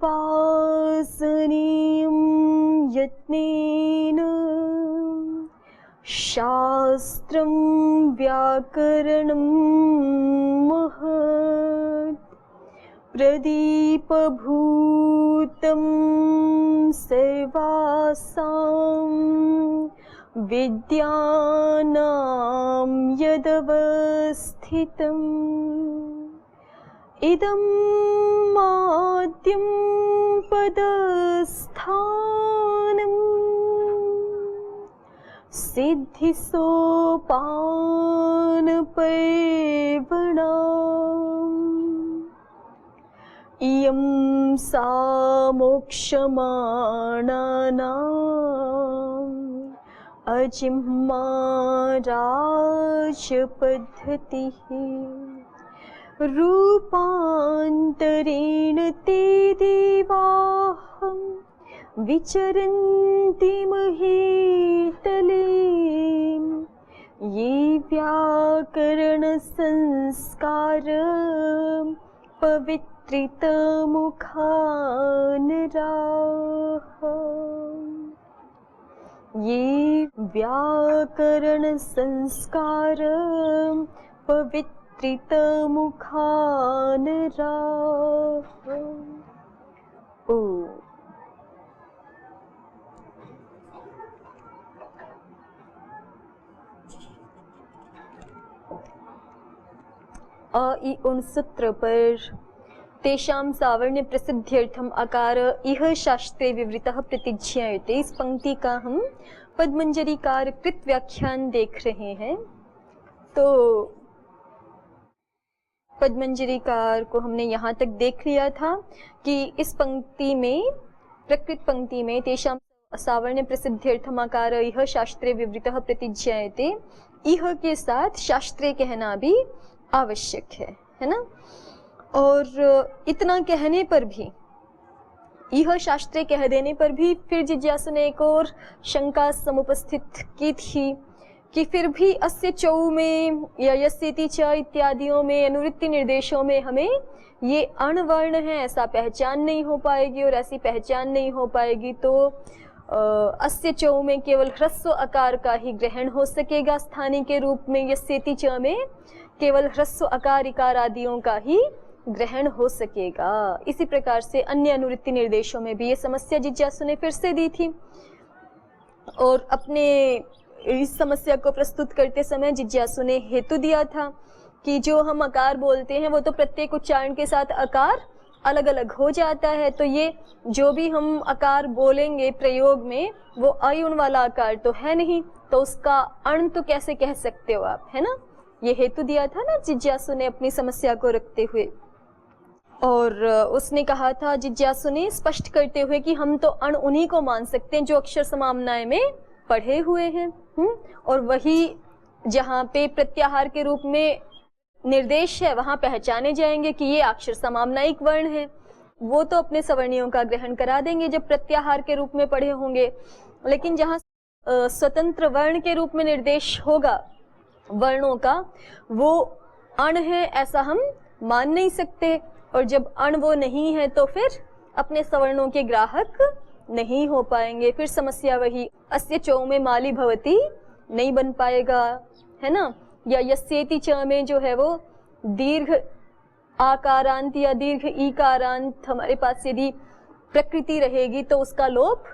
उपासनीयं यत्नेन शास्त्रं व्याकरणं महत् प्रदीपभूतं सर्वासां विद्यानां यदवस्थितम् इदं आद्यं पदस्थानं सिद्धिसोपानपर्वणाम् इयं सा मोक्षमाणानाम् अजिह्मा राजपद्धतिः रूपान्तरेण ते देवाः विचरन्ति महीतले ये व्याकरणसंस्कार पवित्रितमुखा नराः ये व्याकरणसंस्कार पवित्रितमुखा नराः। ओ इ उन सूत्र पर तेषां सावर्ण्य प्रसिद्ध्यर्थम अकार इह शास्त्रे विवृतः प्रतिज्ञायते। इस पंक्ति का हम पद्मंजरीकार कृत व्याख्यान देख रहे हैं। तो पद्मंजरीकार को हमने यहाँ तक देख लिया था कि इस पंक्ति में, प्रकृत पंक्ति में तेषां सावर्ण्य प्रसिद्ध्यर्थम अकार इह शास्त्रे विवृतः प्रतिज्ञायते, इह के साथ शास्त्रे कहना भी आवश्यक है ना। और इतना कहने पर भी, यह शास्त्रे कह देने पर भी फिर जिज्ञासु ने एक और शंका समुपस्थित की थी कि फिर भी अस्य चौ में या यस्येति च इत्यादियों में, अनुवृत्ति निर्देशों में हमें ये अणवर्ण है ऐसा पहचान नहीं हो पाएगी, और ऐसी पहचान नहीं हो पाएगी तो अस्य चौ में केवल ह्रस्व आकार का ही ग्रहण हो सकेगा स्थानी के रूप में, यस्येति च में केवल ह्रस्व आकार इकार आदियों का ही ग्रहण हो सकेगा। इसी प्रकार से अन्य अनुवृत्ति निर्देशों में भी ये समस्या जिज्ञासु ने फिर से दी थी, और अपने इस समस्या को प्रस्तुत करते समय जिज्ञासु ने हेतु दिया था कि जो हम आकार बोलते हैं वो तो प्रत्येक उच्चारण के साथ आकार अलग अलग हो जाता है, तो ये जो भी हम आकार बोलेंगे प्रयोग में वो अयुण वाला आकार तो है नहीं, तो उसका अण तो कैसे कह सकते हो आप, है ना। ये हेतु दिया था ना जिज्ञासु ने अपनी समस्या को रखते हुए। और उसने कहा था जिज्ञासु ने स्पष्ट करते हुए कि हम तो अण उन्हीं को मान सकते हैं जो अक्षर समाम्नाय में पढ़े हुए हैं, और वही जहाँ पे प्रत्याहार के रूप में निर्देश है वहां पहचाने जाएंगे कि ये अक्षर समाम्नायिक वर्ण है, वो तो अपने सवर्णियों का ग्रहण करा देंगे जब प्रत्याहार के रूप में पढ़े होंगे। लेकिन जहाँ स्वतंत्र वर्ण के रूप में निर्देश होगा वर्णों का, वो अण है ऐसा हम मान नहीं सकते, और जब अण वो नहीं है तो फिर अपने सवर्णों के ग्राहक नहीं हो पाएंगे। फिर समस्या वही अस्य चौ में माली भवती नहीं बन पाएगा, है ना। या यस्येति च में जो है वो दीर्घ आकारांत या दीर्घ ईकारांत हमारे पास यदि प्रकृति रहेगी तो उसका लोप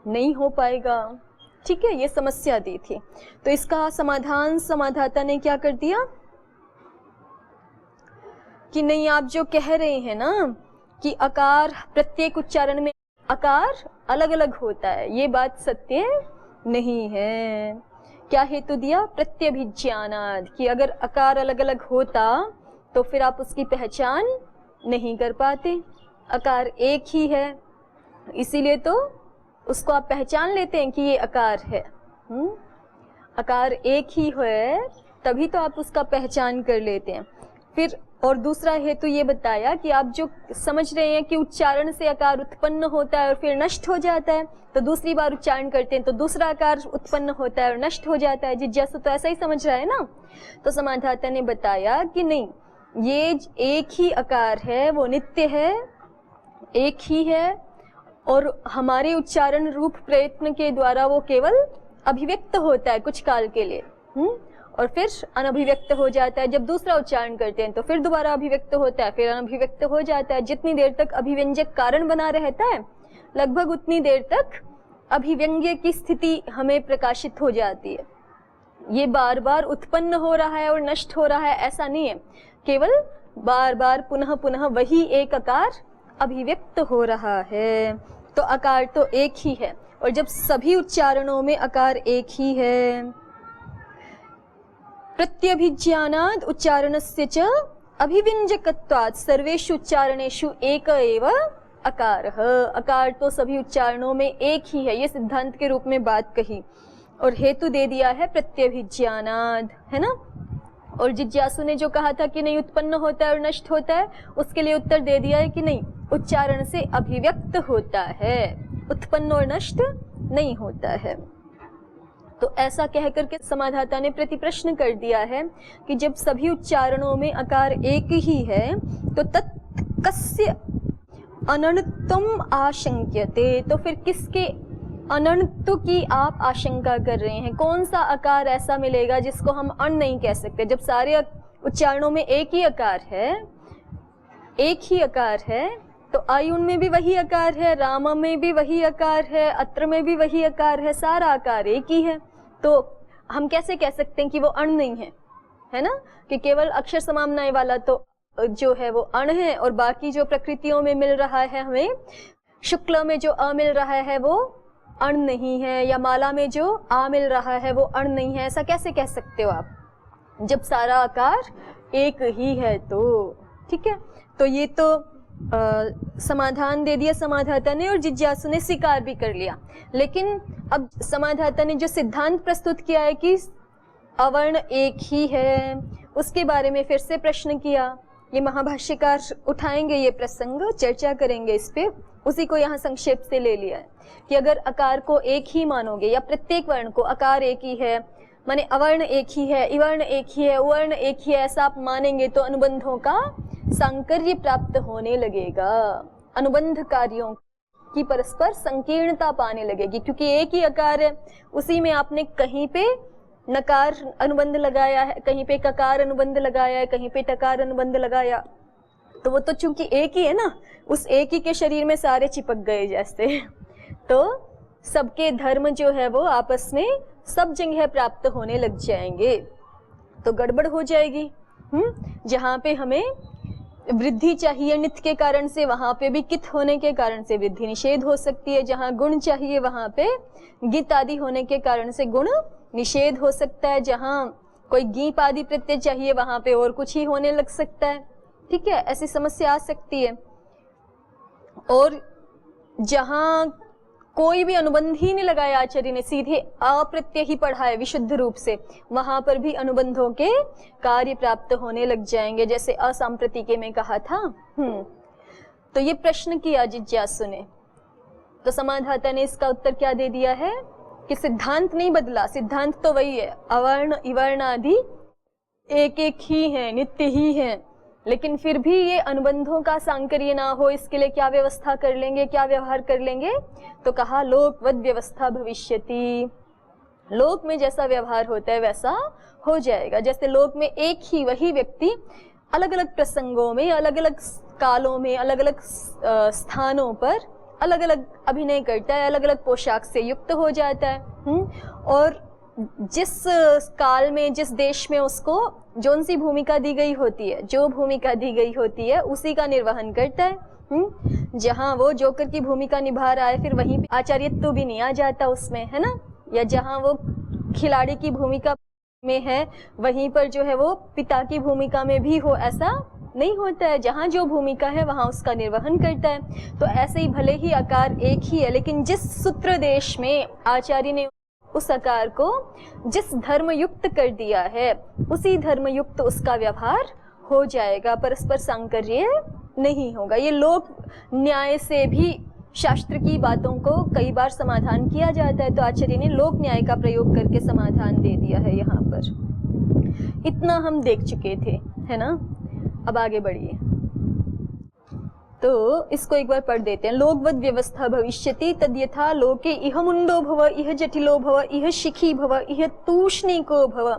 नहीं हो पाएगा। ठीक है, ये समस्या दी थी। तो इसका समाधान समाधाता ने क्या कर दिया कि नहीं, आप जो कह रहे हैं ना कि आकार प्रत्येक उच्चारण में आकार अलग अलग होता है, ये बात सत्य नहीं है। क्या हेतु दिया? प्रत्यभिज्ञानाद, कि अगर आकार अलग अलग होता तो फिर आप उसकी पहचान नहीं कर पाते। आकार एक ही है इसीलिए तो उसको आप पहचान लेते हैं कि ये आकार है। आकार एक ही है तभी तो आप उसका पहचान कर लेते हैं। फिर और दूसरा हेतु ये बताया कि आप जो समझ रहे हैं कि उच्चारण से आकार उत्पन्न होता है और फिर नष्ट हो जाता है, तो दूसरी बार उच्चारण करते हैं तो दूसरा आकार उत्पन्न होता है और नष्ट हो जाता है। जिज्ञासु तो ऐसा ही समझ रहा है ना। तो समाधाता ने बताया कि नहीं, ये एक ही आकार है, वो नित्य है, एक ही है और हमारे उच्चारण रूप प्रयत्न के द्वारा वो केवल अभिव्यक्त होता है कुछ काल के लिए, और फिर अनभिव्यक्त हो जाता है। जब दूसरा उच्चारण करते हैं तो फिर दोबारा अभिव्यक्त होता है, फिर अनभिव्यक्त हो जाता है। जितनी देर तक अभिव्यंजक कारण बना रहता है लगभग उतनी देर तक अभिव्यंग्य की स्थिति हमें प्रकाशित हो जाती है। ये बार बार उत्पन्न हो रहा है और नष्ट हो रहा है ऐसा नहीं है, केवल बार बार पुनः पुनः वही एक आकार अभिव्यक्त हो रहा है। तो आकार तो एक ही है, और जब सभी उच्चारणों में आकार एक ही है, प्रत्यभिज्ञानाद् उच्चारणस्य च अभिव्यंजकत्वात् सर्वेषु उच्चारणेषु एक एव अकारः। आकार तो सभी उच्चारणों में एक ही है, ये सिद्धांत के रूप में बात कही और हेतु दे दिया है प्रत्यभिज्ञानाद्, है ना। और जिज्ञासु ने जो कहा था कि नहीं उत्पन्न होता है और नष्ट होता है, उसके लिए उत्तर दे दिया है कि नहीं, उच्चारण से अभिव्यक्त होता है, उत्पन्न और नष्ट नहीं होता है। तो ऐसा कह करके समाधाता ने प्रतिप्रश्न कर दिया है कि जब सभी उच्चारणों में आकार एक ही है तो तत् कस्य अनन्तम आशंक्यते, तो फिर किसके अनंत की आप आशंका कर रहे हैं? कौन सा आकार ऐसा मिलेगा जिसको हम अण नहीं कह सकते? जब सारे उच्चारणों में एक ही आकार है, एक ही आकार है, तो आयुन में भी वही आकार है, राम में भी वही आकार है, अत्र में भी वही आकार है, सारा आकार एक ही है, तो हम कैसे कह सकते हैं कि वो अण नहीं है ना? कि केवल अक्षर समाम्नाय वाला तो जो है वो अण है, और बाकी जो प्रकृतियों में मिल रहा है हमें, शुक्ल में जो अ मिल रहा है वो अण नहीं है, या माला में जो आ मिल रहा है वो अण नहीं है, ऐसा कैसे कह सकते हो आप जब सारा आकार एक ही है? तो ठीक है, तो ये तो समाधान दे दिया समाधाता ने, और जिज्ञासु ने स्वीकार भी कर लिया। लेकिन अब समाधाता ने जो सिद्धांत प्रस्तुत किया है कि अवर्ण एक ही है, उसके बारे में फिर से प्रश्न किया। ये महाभाष्यकार उठाएंगे ये प्रसंग, चर्चा करेंगे इस पे, उसी को यहाँ संक्षेप से ले लिया है कि अगर आकार को एक ही मानोगे या प्रत्येक वर्ण को आकार एक ही है, माने अवर्ण एक ही है, इवर्ण एक ही है, उवर्ण एक ही है, ऐसा आप मानेंगे तो अनुबंधों का सांकर्य प्राप्त होने लगेगा, अनुबंध कार्यों की परस्पर संकीर्णता पाने लगेगी, क्योंकि एक ही आकार है, उसी में आपने कहीं पे नकार अनुबंध लगाया है, कहीं पे ककार अनुबंध लगाया है, कहीं पे टकार अनुबंध लगाया, तो वो तो चूंकि एक ही है ना, उस एक ही के शरीर में सारे चिपक गए जैसे, तो सबके धर्म जो है वो आपस में सब जगह प्राप्त होने लग जाएंगे, तो गड़बड़ हो जाएगी। जहाँ पे हमें वृद्धि चाहिए नित्य के कारण से, वहां पे भी कित होने के कारण से वृद्धि निषेध हो सकती है, जहाँ गुण चाहिए वहां पे गित आदि होने के कारण से गुण निषेध हो सकता है, जहाँ कोई गीप आदि प्रत्यय चाहिए वहां पे और कुछ ही होने लग सकता है, ठीक है, ऐसी समस्या आ सकती है। और जहाँ कोई भी अनुबंध ही नहीं लगाया आचार्य ने, सीधे अप्रत्यय ही पढ़ा है विशुद्ध रूप से, वहां पर भी अनुबंधों के कार्य प्राप्त होने लग जाएंगे, जैसे असांप्रतिके में कहा था। तो ये प्रश्न किया जिज्ञासु ने, तो समाधाता ने इसका उत्तर क्या दे दिया है कि सिद्धांत नहीं बदला, सिद्धांत तो वही है, अवर्ण इवर्ण आदि एक एक ही है, नित्य ही है, लेकिन फिर भी ये अनुबंधों का सांकर्य ना हो इसके लिए क्या व्यवस्था कर लेंगे, क्या व्यवहार कर लेंगे? तो कहा लोकवद व्यवस्था भविष्यति, लोक में जैसा व्यवहार होता है वैसा हो जाएगा। जैसे लोक में एक ही वही व्यक्ति अलग अलग प्रसंगों में, अलग अलग कालों में, अलग अलग स्थानों पर अलग अलग अभिनय करता है, अलग अलग पोशाक से युक्त हो जाता है, और जिस काल में जिस देश में उसको जोन सी भूमिका दी गई होती है, जो भूमिका दी गई होती है उसी का निर्वहन करता है। जहाँ वो जोकर की भूमिका निभा रहा है फिर वहीं पे आचार्यत्व भी नहीं आ जाता उसमें, है ना, या जहाँ वो खिलाड़ी की भूमिका में है वहीं पर जो है वो पिता की भूमिका में भी हो, ऐसा नहीं होता है, जहाँ जो भूमिका है वहाँ उसका निर्वहन करता है। तो ऐसे ही भले ही आकार एक ही है, लेकिन जिस सूत्र देश में आचार्य ने उस आकार को जिस धर्म युक्त कर दिया है उसी धर्म युक्त उसका व्यवहार हो जाएगा, परस्पर सांकर्य नहीं होगा। ये लोक न्याय से भी शास्त्र की बातों को कई बार समाधान किया जाता है, तो आचार्य ने लोक न्याय का प्रयोग करके समाधान दे दिया है यहाँ पर। इतना हम देख चुके थे, है ना। अब आगे बढ़िए। तो इसको एक बार पढ़ देते हैं। लोकवद व्यवस्था भविष्यति तद्यथा लोके इह मुंडो भव इह जटिलो भव इह शिखी भव इह तूष्णीको भव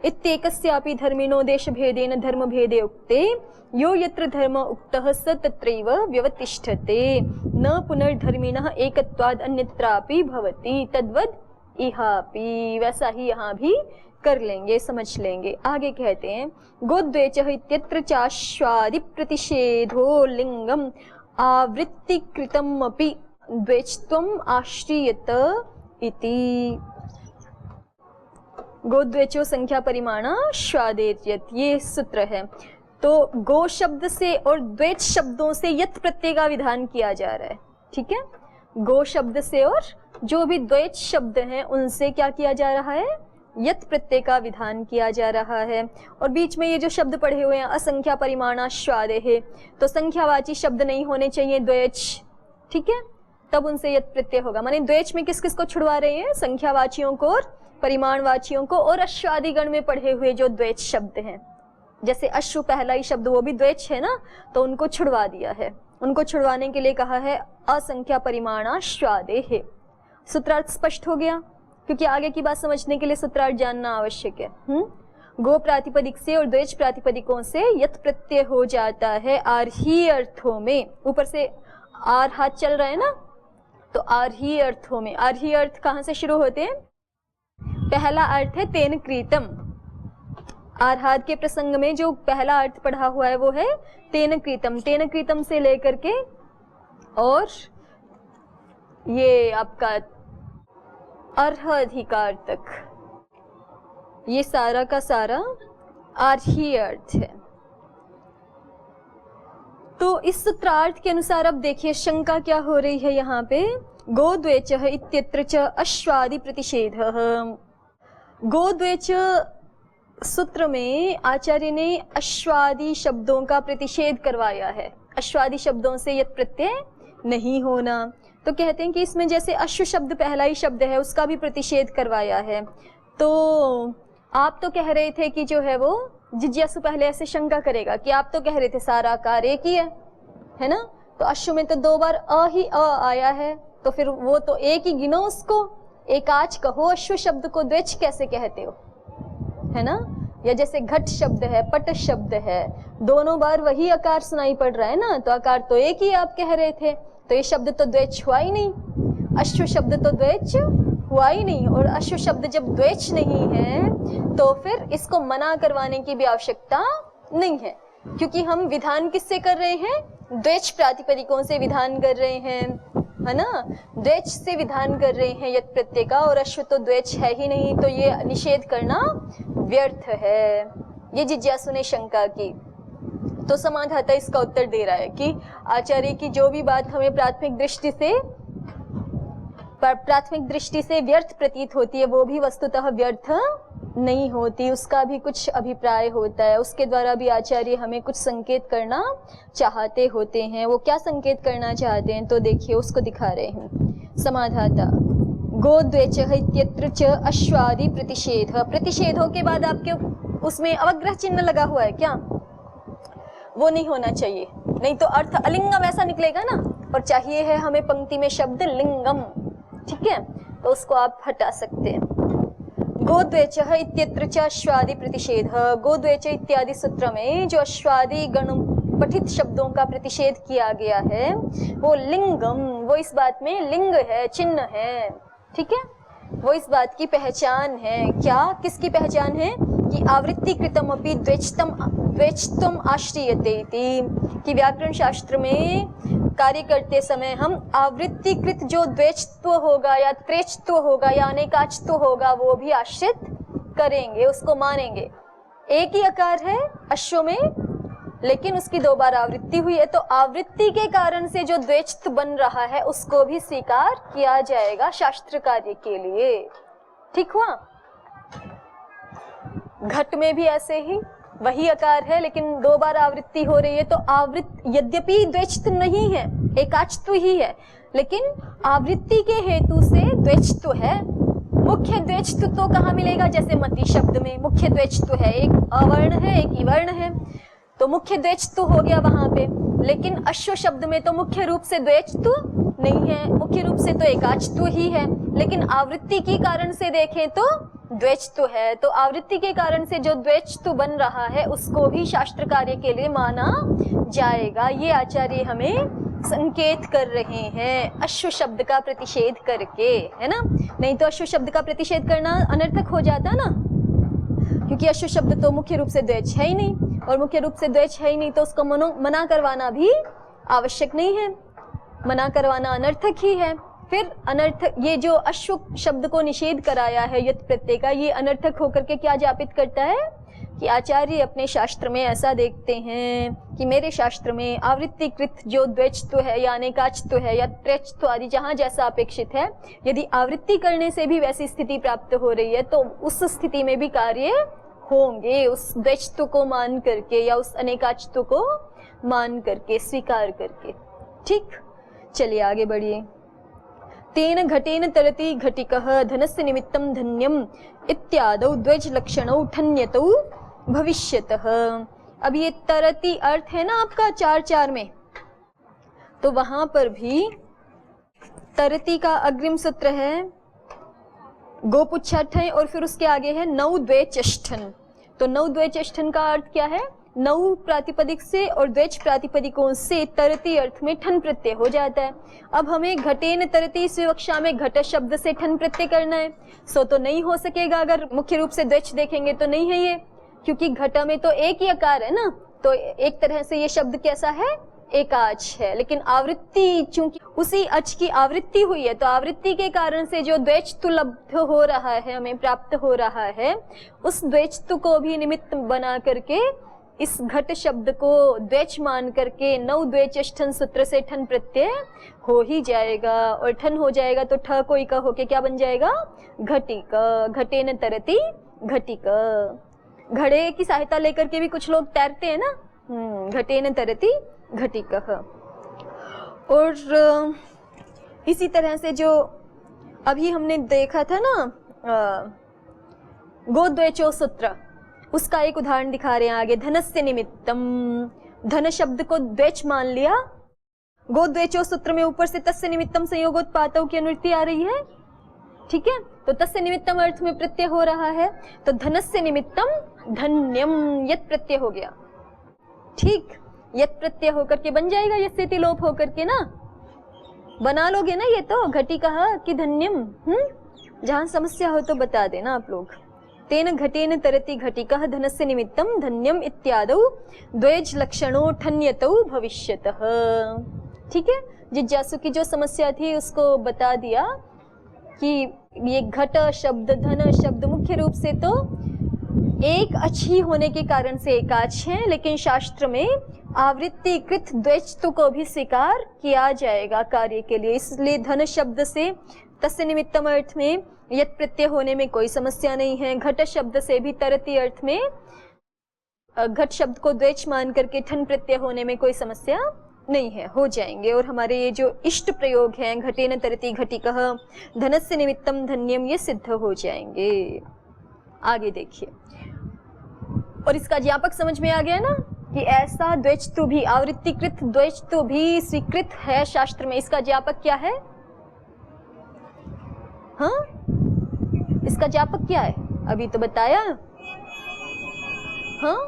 इत्येकस्यापि धर्मिणो देशभेदेन धर्मभेदे उक्ते यो यत्र धर्म उक्तः स तत्रैव व्यवतिष्ठते न पुनर्धर्मिणः एकत्वाद् अन्यत्रापि भवति तद्वद् इहापि। वैसा ही यहाँ भी कर लेंगे, समझ लेंगे। आगे कहते हैं गोद्वेचः इत्यत्र चाश्वादि प्रतिषेधो लिंगम आवृत्तिकृतमपि द्वेष्त्वम् आश्रियत इति। गोद्वेचो संख्या परिमाण श्वादेर्यत्, ये सूत्र है। तो गो शब्द से और द्वेच शब्दों से यत् प्रत्यय का विधान किया जा रहा है, ठीक है। गो शब्द से और जो भी द्वेच शब्द हैं उनसे क्या किया जा रहा है, यत् प्रत्यय का विधान किया जा रहा है। और बीच में ये जो शब्द पढ़े हुए हैं असंख्या परिमाणा श्वादेः, तो संख्यावाची शब्द नहीं होने चाहिए द्वेच, ठीक है, तब उनसे यत् प्रत्यय होगा। माने द्वेच में किस किस को छुड़वा रहे हैं, संख्यावाचियों को और परिमाणवाचियों को, और अश्वादि गण में पढ़े हुए जो द्वेच शब्द हैं, जैसे अश्व पहला ही शब्द वो भी द्वेच है ना, तो उनको छुड़वा दिया है। उनको छुड़वाने के लिए कहा है असंख्या परिमाणा श्वादेः। सूत्रार्थ स्पष्ट हो गया, क्योंकि आगे की बात समझने के लिए सूत्रार्थ जानना आवश्यक है। गो प्रातिपदिक से और द्वेज प्रातिपदिकों से यत् प्रत्यय हो जाता है आर्ही अर्थों में। ऊपर से आर हाथ चल रहा है ना, तो आर्ही अर्थों में, आर्ही अर्थ कहाँ से शुरू होते हैं, पहला अर्थ है तेन कृतम। आर्हाद के प्रसंग में जो पहला अर्थ पढ़ा हुआ है वो है तेन कृतम। तेन कृतम से लेकर के और ये आपका अर्ह अधिकार तक, ये सारा का सारा आर्ही अर्थ है। तो इस सूत्रार्थ के अनुसार अब देखिए शंका क्या हो रही है यहाँ पे। गोद्वेचः इत्यत्र च अश्वादि प्रतिषेधः। गोद्वेच सूत्र में आचार्य ने अश्वादि शब्दों का प्रतिषेध करवाया है। अश्वादि शब्दों से यत् प्रत्यय नहीं होना, तो कहते हैं कि इसमें जैसे अश्व शब्द पहला ही शब्द है उसका भी प्रतिषेध करवाया है। तो आप तो कह रहे थे कि जो है वो जिज्ञासु पहले ऐसे शंका करेगा कि आप तो कह रहे थे सारा आकार एक ही है ना, तो अश्व में तो 2 बार अ ही अ आया है, तो फिर वो तो एक ही गिनो उसको, एकाच कहो अश्व शब्द को द्वेच कैसे कहते हो, है ना। या जैसे घट शब्द है, पट शब्द है, दोनों बार वही आकार सुनाई पड़ रहा है ना, तो आकार तो एक ही आप कह रहे थे, तो ये शब्द तो द्वेच हुआ ही नहीं, अश्व शब्द तो द्वेच हुआ ही नहीं। और अश्व शब्द जब द्वेच नहीं है तो फिर इसको मना करवाने की भी आवश्यकता नहीं है, क्योंकि हम विधान किससे कर रहे हैं, द्वेच प्रातिपदिकों से विधान कर रहे हैं, है ना। द्वेच से विधान कर रहे हैं यत् प्रत्यय का, और अश्व तो द्वेच है ही नहीं, तो ये निषेध करना व्यर्थ है। ये जिज्ञासु ने शंका की, तो समाधाता इसका उत्तर दे रहा है कि आचार्य की जो भी बात हमें प्राथमिक दृष्टि से व्यर्थ प्रतीत होती है वो भी वस्तुतः व्यर्थ नहीं होती, उसका भी कुछ अभिप्राय होता है, उसके द्वारा भी आचार्य हमें कुछ संकेत करना चाहते होते हैं। वो क्या संकेत करना चाहते हैं तो देखिए उसको दिखा रहे हैं समाधाता। गोद्वेचः इत्यत्र च अश्वादि प्रतिषेध। प्रतिषेधों के बाद आपके उसमें अवग्रह चिन्ह लगा हुआ है क्या, वो नहीं होना चाहिए, नहीं तो अर्थ अलिंगम ऐसा निकलेगा ना, और चाहिए है हमें पंक्ति में शब्द लिंगम, ठीक है, तो उसको आप हटा सकते हैं। गोद्वेचः इत्यत्र च अश्वादि प्रतिषेध। गोद्वेच इत्यादि सूत्र में जो अश्वादि गण पठित शब्दों का प्रतिषेध किया गया है वो लिंगम, वो इस बात में लिंग है, चिन्ह है, ठीक है, वो इस बात की पहचान है। क्या, किसकी पहचान है कि आवृत्ति कृतम अपि द्वेष्टम आश्रियते इति, कि व्याकरण शास्त्र में कार्य करते समय हम आवृत्तिकृत जो द्वेष्त्व होगा या त्रेष्त्व होगा या अनेकाच्त्व होगा वो भी आश्रित करेंगे, उसको मानेंगे। एक ही आकार है अश्व में, लेकिन उसकी 2 बार आवृत्ति हुई है, तो आवृत्ति के कारण से जो द्वेष्त्व बन रहा है उसको भी स्वीकार किया जाएगा शास्त्र कार्य के लिए, ठीक हुआ। घट में भी ऐसे ही वही आकार है लेकिन 2 बार आवृत्ति हो रही है, तो यद्यपि द्वेष्त्व नहीं है, एकाच्त्व ही है, लेकिन आवृत्ति के हेतु से द्वेष्त्व है। मुख्य द्वेष्त्व तो कहाँ मिलेगा, जैसे मति शब्द में मुख्य द्वेष्त्व है, एक अवर्ण है एक इवर्ण है, तो मुख्य द्वेष्टु हो गया वहां पे, लेकिन अश्व शब्द में तो मुख्य रूप से द्वेष्टु नहीं है, मुख्य रूप से तो एकाचतु ही है, लेकिन आवृत्ति के कारण से देखें तो द्वेष्टु है। तो आवृत्ति के कारण से जो द्वेष्टु बन रहा है उसको भी शास्त्र कार्य के लिए माना जाएगा। ये आचार्य हमें संकेत कर रहे हैं अश्व शब्द का प्रतिषेध करके, है ना। नहीं तो अश्व शब्द का प्रतिषेध करना अनर्थक हो जाता ना, क्योंकि अश्व शब्द तो मुख्य रूप से द्वेष है ही नहीं, और मुख्य रूप से द्वेष है ही नहीं तो उसको मना करवाना भी आवश्यक नहीं है, मना करवाना अनर्थक ही है। फिर अनर्थक, ये जो अश्व शब्द को निषेध कराया है यत् प्रत्यय का, ये अनर्थक होकर के क्या जापित करता है कि आचार्य अपने शास्त्र में ऐसा देखते हैं कि मेरे शास्त्र में आवृत्तिकृत जो द्वेष्टु है या अनेकाचतु है या त्रेष्टु आदि जहाँ जैसा अपेक्षित है, यदि आवृत्ति करने से भी वैसी स्थिति प्राप्त हो रही है तो उस स्थिति में भी कार्य होंगे, उस द्वेष्टु को मान करके या उस अनेकाचतु को मान करके, स्वीकार करके। ठीक, चलिए आगे बढ़िए। तेन घटेन तरति घटिकः धनस्य निमित्तं धन्यम इत्यादौ द्वेज लक्षणौ ठन्यतौ भविष्यतः। अब ये तरति अर्थ है ना आपका 4-4 में, तो वहां पर भी तरति का अग्रिम सूत्र है गोपुच्छठन और फिर उसके आगे है नौ द्वेचष्ठन। तो नौ द्वेचष्ठन का अर्थ क्या है? नौ प्रातिपदिक से और द्वेच प्रातिपदिकों से तरति अर्थ में ठन प्रत्यय हो जाता है। अब हमें घटेन तरति इस विवक्षा में घट शब्द से ठन प्रत्यय करना है, सो तो नहीं हो सकेगा। अगर मुख्य रूप से द्वेच देखेंगे तो नहीं है ये, क्योंकि घट में तो एक ही आकार है ना, तो एक तरह से ये शब्द कैसा है? एकाच है। लेकिन आवृत्ति चूंकि उसी अच की आवृत्ति हुई है, तो आवृत्ति के कारण से जो द्वेचतु लब्ध हो रहा है, हमें प्राप्त हो रहा है, उस द्वेचतु को भी निमित्त बना करके इस घट शब्द को द्वेच मान करके नौ द्वेचष्ठन सूत्र से ठन प्रत्यय हो ही जाएगा। और ठन हो जाएगा तो ठ कोई का होके क्या बन जाएगा? घटिक। घटेन तरति घटिक। घड़े की सहायता लेकर के भी कुछ लोग तैरते हैं ना, घटेन तरति घटिक। और इसी तरह से जो अभी हमने देखा था ना गोद्वेचो सूत्र, उसका एक उदाहरण दिखा रहे हैं आगे। धनस्य निमित्तम, धन शब्द को द्वेच मान लिया। गोद्वेचो सूत्र में ऊपर से तस्य निमित्तम संयोगोत्पातों की अनुवृत्ति आ रही है, ठीक है। तो तस्य निमित्तम अर्थ में प्रत्यय हो रहा है, तो धनस्य निमित्तम धन्यम यत् प्रत्यय हो गया। ठीक, यत् प्रत्यय होकर के बन जाएगा, ये स्थिति लोप होकर के ना बना लोगे ना। ये तो घटी कहा कि धन्यम, जहां समस्या हो तो बता देना आप लोग। तेन घटेन तरति घटिकः धनस्य निमित्तं धन्यम इत्यादौ द्वेज लक्षणों ठन्यतौ भविष्यतः। ठीक है, जिज्ञासु की जो समस्या थी उसको बता दिया कि ये घट शब्द, धन शब्द मुख्य रूप से तो एक अच्छी होने के कारण से एकाच है, लेकिन शास्त्र में आवृत्तिकृत द्वेष्टु को भी स्वीकार किया जाएगा कार्य के लिए। इसलिए धन शब्द से तस्य निमित्तम अर्थ में यत् प्रत्यय होने में कोई समस्या नहीं है। घट शब्द से भी तरति अर्थ में घट शब्द को द्वेच मान करके ठन प्रत्यय होने में कोई समस्या नहीं है, हो जाएंगे। और हमारे ये जो इष्ट प्रयोग हैं घटेन तरति घटिकः धनस्य निमित्तम धन्यम, ये सिद्ध हो जाएंगे। आगे देखिए, और इसका ज्ञापक समझ में आ गया ना कि ऐसा द्वेष्टु भी, आवृत्तिकृत द्वेष्टु भी स्वीकृत है शास्त्र में। इसका ज्ञापक क्या है? हाँ, इसका ज्ञापक क्या है? अभी तो बताया। हाँ,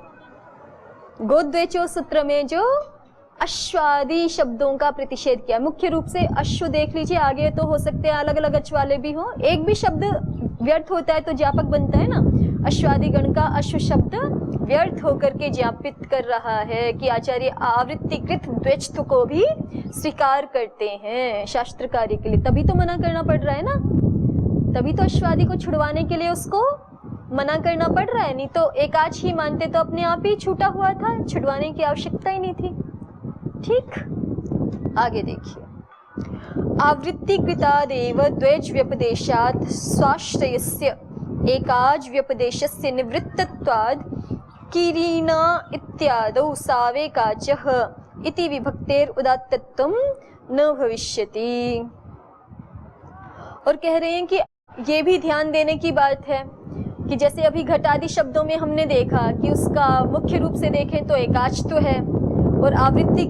गोद्वेचो सूत्र में जो अश्वादि शब्दों का प्रतिषेध किया, मुख्य रूप से अश्व देख लीजिए, आगे तो हो सकते हैं अलग अलग अच वाले भी हो। एक भी शब्द व्यर्थ होता है तो ज्ञापक बनता है ना। अश्वादि गण का अश्व शब्द व्यर्थ होकर के ज्ञापित कर रहा है कि आचार्य आवृत्तिकृत द्वेष्टु को भी स्वीकार करते हैं शास्त्र कार्य के लिए। तभी तो मना करना पड़ रहा है ना, तभी तो अश्वादि को छुड़वाने के लिए उसको मना करना पड़ रहा है। नहीं तो एकाच ही मानते तो अपने आप ही छूटा हुआ था, छुड़वाने की आवश्यकता ही नहीं थी। ठीक, आगे देखिए। आवृत्तिकृतादेव द्वेज व्यपदेशात् स्वाश्रयस्य एकाज व्यपदेशस्य निवृत्तत्वाद् किरीना इत्यादौ सावेकाचः इति विभक्तेर उदात्तत्वं न भविष्यति। और कह रहे हैं कि ये भी ध्यान देने की बात है कि जैसे अभी घट आदि शब्दों में हमने देखा कि उसका मुख्य रूप से देखें तो एकाच्त्व है और आवृत्ति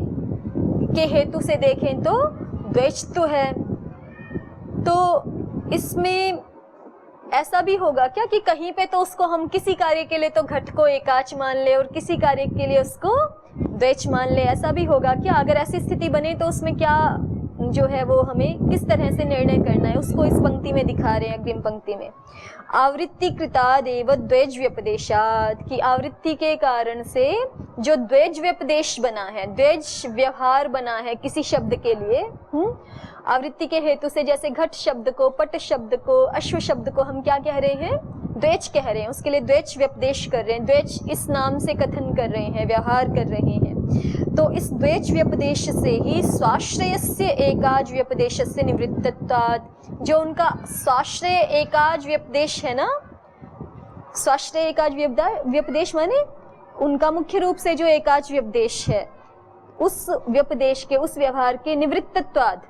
के हेतु से देखें तो द्वैच्त्व है। तो इसमें ऐसा भी होगा क्या कि कहीं पे तो उसको हम किसी कार्य के लिए तो घट को एकाच मान ले और किसी कार्य के लिए उसको द्वैच मान ले, ऐसा भी होगा क्या? अगर ऐसी स्थिति बने तो उसमें क्या जो है वो हमें किस तरह से निर्णय करना है, उसको इस पंक्ति में दिखा रहे हैं, अग्रिम पंक्ति में। आवृत्ति कृतादेव द्वैज व्यपदेशात्, कि आवृत्ति के कारण से जो द्वैज व्यपदेश बना है, द्वैज व्यवहार बना है किसी शब्द के लिए, आवृत्ति के हेतु से, जैसे घट शब्द को, पट शब्द को, अश्व शब्द को हम क्या कह रहे हैं? द्वैच कह रहे हैं, उसके लिए द्वैच व्यपदेश कर रहे हैं, द्वैच इस नाम से कथन कर रहे हैं, व्यवहार कर रहे हैं। तो इस द्वैच व्यपदेश से ही स्वाश्रयस्य एकाज व्यपदेशस्य निवृत्तत्वात्, जो उनका स्वाश्रय एकाज व्यपदेश है ना, स्वाश्रय एकाज व्यपदेश माने उनका मुख्य रूप से जो एकाज व्यपदेश है, उस व्यपदेश के, उस व्यवहार के निवृत्तत्वात्,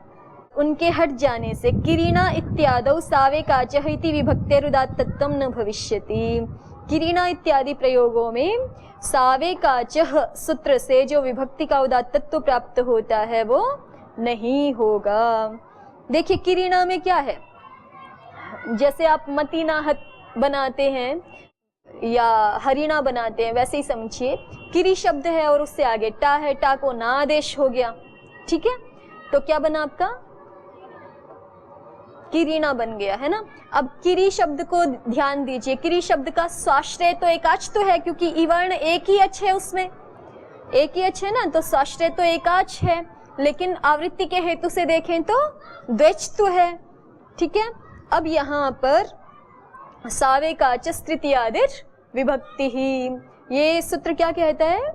उनके हट जाने से, किरीना इत्यादौ सावेकाचः इति विभक्तेरुदात्तत्वं न भविष्यति। किरीना इत्यादि प्रयोगों में सावेकाचः सूत्र से जो विभक्ति का उदात्तत्व प्राप्त होता है वो नहीं होगा। देखिए किरीना में क्या है, जैसे आप मतीनाहत बनाते हैं या हरिणा बनाते हैं, वैसे ही समझिए। किरी शब्द है और उससे आगे टा है, टा को ना आदेश हो गया, ठीक है, तो क्या बना आपका? किरीना बन गया, है ना। अब किरी शब्द को ध्यान दीजिए, किरी शब्द का स्वाश्रय तो एकाच तो है, क्योंकि ई वर्ण एक ही अच है, उसमें एक ही अच है ना, तो स्वाश्रय तो एकाच है, लेकिन आवृत्ति के हेतु से देखें तो द्वैच तो है, ठीक है। अब यहाँ पर सावेकाचस् तृतीयादिर विभक्ति ही, ये सूत्र क्या कहता है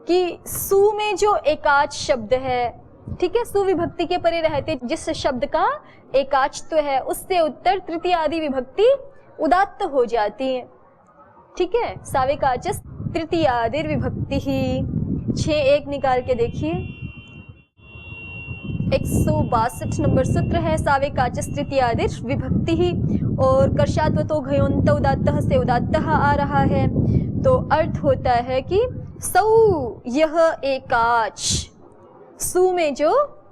कि सु में जो एकाच शब्द है, ठीक है, सुविभक्ति के परे रहते जिस शब्द का एकाच्त्व है, उससे उत्तर तृतीय आदि विभक्ति उदात्त हो जाती है, ठीक है। सावेकाचस् तृतीय आदि विभक्ति ही, 6-1 निकाल के देखिए, 162 नंबर सूत्र है सावेकाचस् तृतीय आदि विभक्ति ही, और कर्षात्वतो घयोन्त उदात्तः से उदात्तः आ रहा है, तो अर्थ होता है कि सौ यह एकाच, सु में जो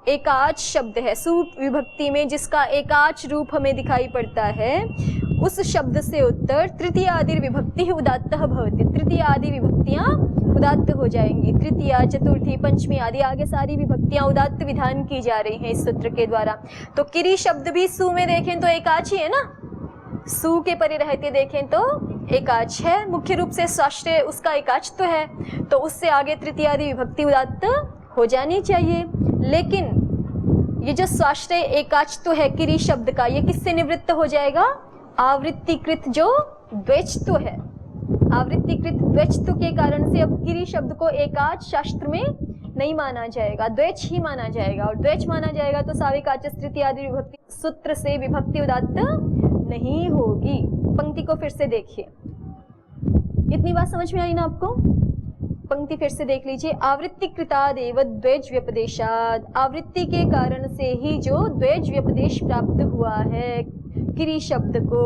एकाच शब्द है, सु विभक्ति में जिसका एकाच रूप हमें दिखाई पड़ता है, उस शब्द से उत्तर तृतीय आदि विभक्ति उदात्तः भवति, तृतीय आदि विभक्तियां उदात्त हो जाएंगी, तृतीया, चतुर्थी, पंचमी आदि आगे सारी विभक्तियां उदात्त विधान की जा रही हैं इस सूत्र के द्वारा। तो किरी शब्द भी सु में देखें तो एकाच ही है ना, सु के परे रहते देखें तो एकाच है, मुख्य रूप से स्वाश्रय उसका एकाच तो है, तो उससे आगे तृतीय आदि विभक्ति उदात्त हो जानी चाहिए। लेकिन ये जो स्वाश्रय एकाच्त्व है किरी शब्द का, ये किससे निवृत्त हो जाएगा? आवृत्तिकृत जो द्वैच्त्व है, आवृत्तिकृत द्वैच्त्व के कारण से अब किरी शब्द को एकाच शास्त्र में नहीं माना जाएगा, द्वैच ही माना जाएगा, और द्वैच माना जाएगा तो सावेकाचस् तृतीय आदि विभक्ति सूत्र से विभक्ति उदात्त नहीं होगी। पंक्ति को फिर से देखिए, इतनी बात समझ में आई ना आपको? पंक्ति फिर से देख लीजिए, आवृत्ति कृतादेव द्वैज व्यपदेशात्, आवृत्ति के कारण से ही जो द्वैज व्यपदेश प्राप्त हुआ है किरी शब्द को,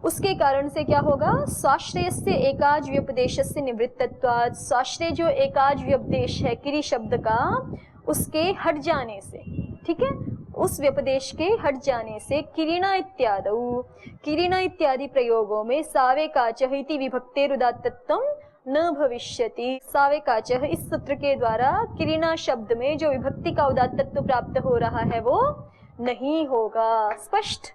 उसके कारण से क्या होगा? स्वाश्रयस्य एकाज व्यपदेशस्य निवृत्तत्वात्, स्वाश्रय जो एकाज व्यपदेश है किरी शब्द का, उसके हट जाने से, ठीक है, उस व्यपदेश के हट जाने से किरीना इत्यादौ, किरीना इत्यादि प्रयोगों में सावेकाचः इति विभक्तेरुदात्तत्वं न भविष्यति। सावेकाचः इस सूत्र के द्वारा किरीना शब्द में जो विभक्ति का उदात्तत्व प्राप्त हो रहा है वो नहीं होगा। स्पष्ट?